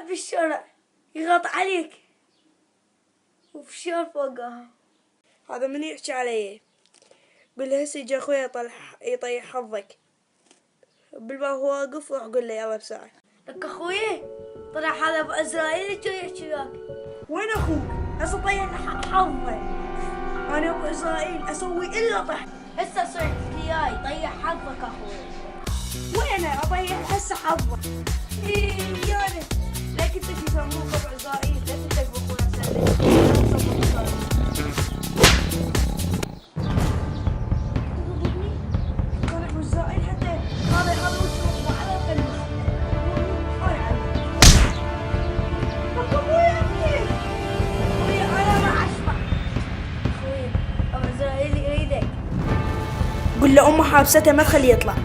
بالشارع يغط عليك وفشار فوقها. هذا من يحكي علي؟ قل له هسه يجي اخوي يطيح حظك بالباب هو واقف، روح قل له يلا بساعة. لك اخوي طلع هذا ابو اسرائيل جاي يحكي وياك. وين اخوك؟ هسه طيح حظه. انا ابو اسرائيل اسوي الا طح. هسه صرت وياي طيح حظك اخوي. وينه اطيح هسه حظه؟ ايه يانا ليك انت يسموك ابو اسرائيل، ليك انت باخويا كان ابو اسرائيل حتى هذا وجهه على القميص. اخوي انا ما اسمع. اخوي ابو اسرائيل يريدك. قل له امه حابسته ما تخليه يطلع.